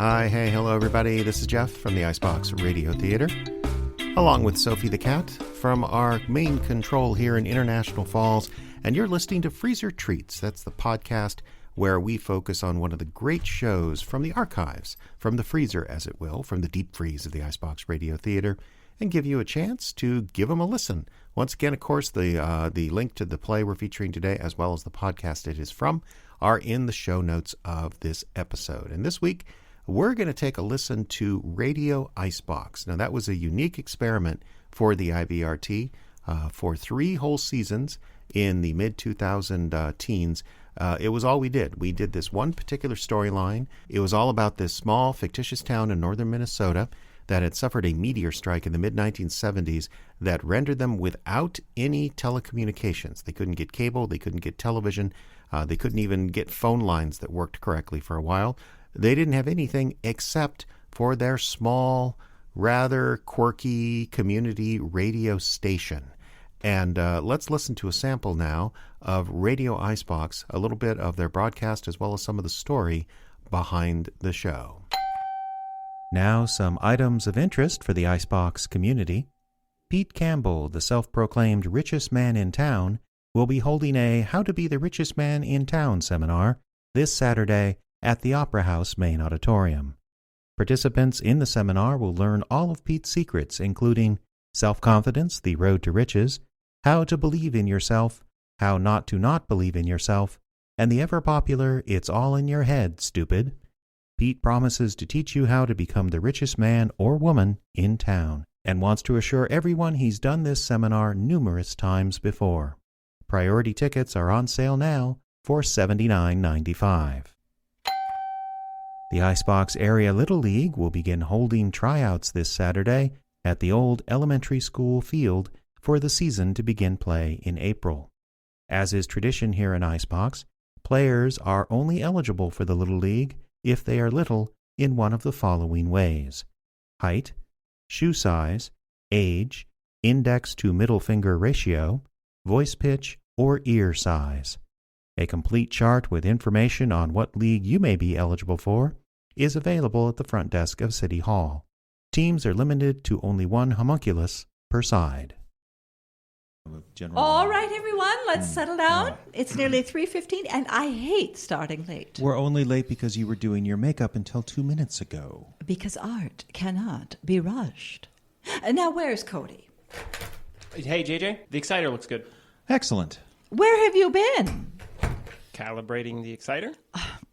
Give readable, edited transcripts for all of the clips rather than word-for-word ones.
Hi, hey, hello everybody. This is Jeff from the Icebox Radio Theater, along with Sophie the Cat from our main control here in International Falls, and you're listening to Freezer Treats. That's the podcast where we focus on one of the great shows from the archives, from the freezer, as it will, from the deep freeze of the Icebox Radio Theater, and give you a chance to give them a listen. Once again, of course, the link to the play we're featuring today, as well as the podcast it is from, are in the show notes of this episode. And this week, we're going to take a listen to Radio Icebox. Now, that was a unique experiment for the IVRT for 3 whole seasons in the mid-2000 teens. It was all we did. We did this one particular storyline. It was all about this small, fictitious town in northern Minnesota that had suffered a meteor strike in the mid-1970s that rendered them without any telecommunications. They couldn't get cable. They couldn't get television. They couldn't even get phone lines that worked correctly for a while. They didn't have anything except for their small, rather quirky community radio station. And let's listen to a sample now of Radio Icebox, a little bit of their broadcast as well as some of the story behind the show. Now some items of interest for the Icebox community. Pete Campbell, the self-proclaimed richest man in town, will be holding a How to Be the Richest Man in Town seminar this Saturday at the Opera House main auditorium. Participants in the seminar will learn all of Pete's secrets, including self-confidence, the road to riches, how to believe in yourself, how not to not believe in yourself, and the ever-popular It's All in Your Head, Stupid. Pete promises to teach you how to become the richest man or woman in town, and wants to assure everyone he's done this seminar numerous times before. Priority tickets are on sale now for $79.95. The Icebox Area Little League will begin holding tryouts this Saturday at the old elementary school field for the season to begin play in April. As is tradition here in Icebox, players are only eligible for the Little League if they are little in one of the following ways: height, shoe size, age, index to middle finger ratio, voice pitch, or ear size. A complete chart with information on what league you may be eligible for is available at the front desk of City Hall. Teams are limited to only 1 homunculus per side. All right, everyone, let's settle down. It's nearly 3:15, and I hate starting late. We're only late because you were doing your makeup until 2 minutes ago. Because art cannot be rushed. Now, where's Cody? Hey, JJ, the exciter looks good. Excellent. Where have you been? Calibrating the exciter?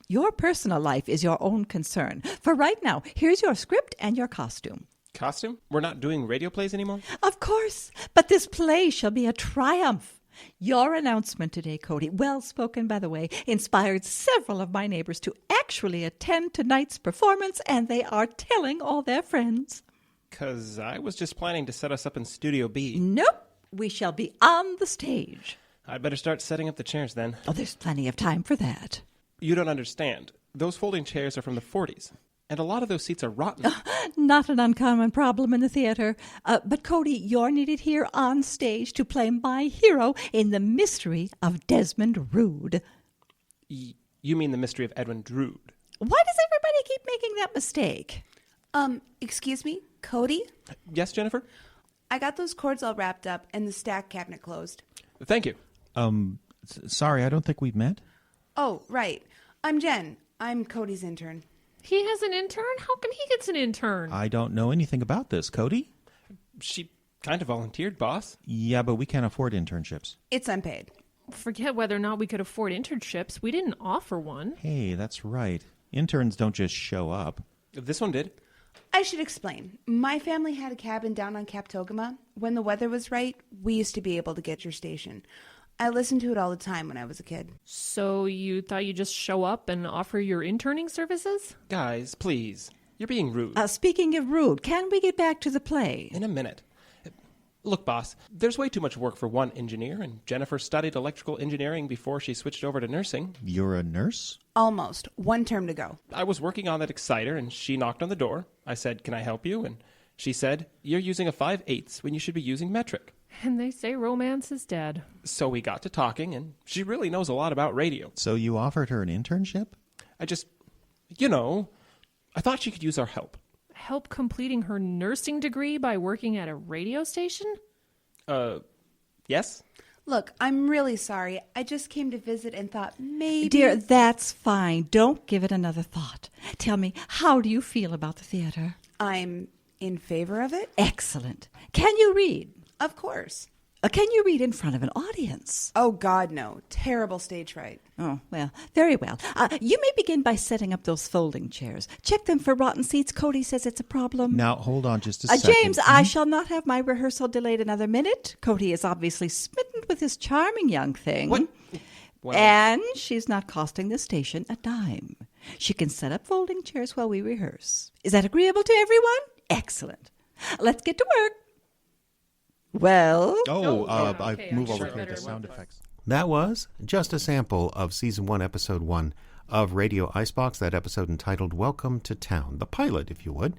Your personal life is your own concern. For right now, here's your script and your costume. Costume? We're not doing radio plays anymore? Of course, but this play shall be a triumph. Your announcement today, Cody, well spoken by the way, inspired several of my neighbors to actually attend tonight's performance, and they are telling all their friends. 'Cause I was just planning to set us up in Studio B. Nope, we shall be on the stage. I'd better start setting up the chairs then. Oh, there's plenty of time for that. You don't understand. Those folding chairs are from the 40s, and a lot of those seats are rotten. Not an uncommon problem in the theater. But Cody, you're needed here on stage to play my hero in The Mystery of Desmond Rood. You mean The Mystery of Edwin Drood? Why does everybody keep making that mistake? Excuse me, Cody? Yes, Jennifer? I got those cords all wrapped up and the stack cabinet closed. Thank you. Sorry, I don't think we've met. Oh, right. I'm Jen. I'm Cody's intern. He has an intern? How come he gets an intern? I don't know anything about this. Cody? She kind of volunteered, boss. Yeah, but we can't afford internships. It's unpaid. Forget whether or not we could afford internships. We didn't offer one. Hey, that's right. Interns don't just show up. This one did. I should explain. My family had a cabin down on Captogama. When the weather was right, we used to be able to get your station. I listened to it all the time when I was a kid. So you thought you'd just show up and offer your interning services? Guys, please. You're being rude. Speaking of rude, can we get back to the play? In a minute. Look, boss, there's way too much work for one engineer, and Jennifer studied electrical engineering before she switched over to nursing. You're a nurse? Almost. 1 term to go. I was working on that exciter, and she knocked on the door. I said, "Can I help you?" And she said, "You're using a 5/8 when you should be using metric." And they say romance is dead. So we got to talking, and she really knows a lot about radio. So you offered her an internship? I just, you know, I thought she could use our help. Help completing her nursing degree by working at a radio station? Yes? Look, I'm really sorry. I just came to visit and thought maybe... Dear, that's fine. Don't give it another thought. Tell me, how do you feel about the theater? I'm in favor of it? Excellent. Can you read? Of course. Can you read in front of an audience? Oh, God, no. Terrible stage fright. Oh, well, very well. You may begin by setting up those folding chairs. Check them for rotten seats. Cody says it's a problem. Now, hold on just a second. James, I shall not have my rehearsal delayed another minute. Cody is obviously smitten with this charming young thing. What? Well, And she's not costing the station a dime. She can set up folding chairs while we rehearse. Is that agreeable to everyone? Excellent. Let's get to work. Well, I okay, move I'm over sure here to better sound work. effects. That was just a sample of Season 1, Episode 1 of Radio Icebox, that episode entitled Welcome to Town, the pilot, if you would.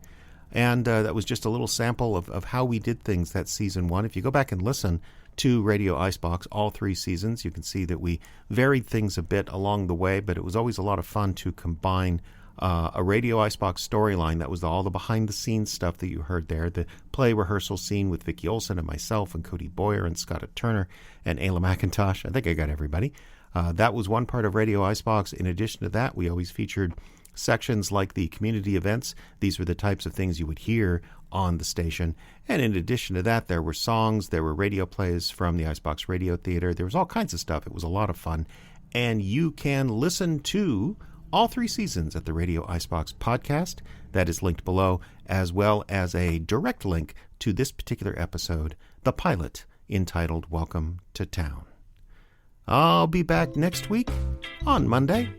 And that was just a little sample of how we did things that Season 1. If you go back and listen to Radio Icebox, all 3 seasons, you can see that we varied things a bit along the way, but it was always a lot of fun to combine a Radio Icebox storyline. That was all the behind-the-scenes stuff that you heard there. The play rehearsal scene with Vicki Olsen and myself and Cody Boyer and Scott Turner and Ayla McIntosh. I think I got everybody. That was one part of Radio Icebox. In addition to that, we always featured sections like the community events. These were the types of things you would hear on the station. And in addition to that, there were songs, there were radio plays from the Icebox Radio Theater. There was all kinds of stuff. It was a lot of fun. And you can listen to all 3 seasons at the Radio Icebox podcast. That is linked below, as well as a direct link to this particular episode, the pilot, entitled Welcome to Town. I'll be back next week on Monday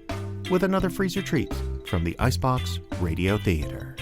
with another freezer treat from the Icebox Radio Theater.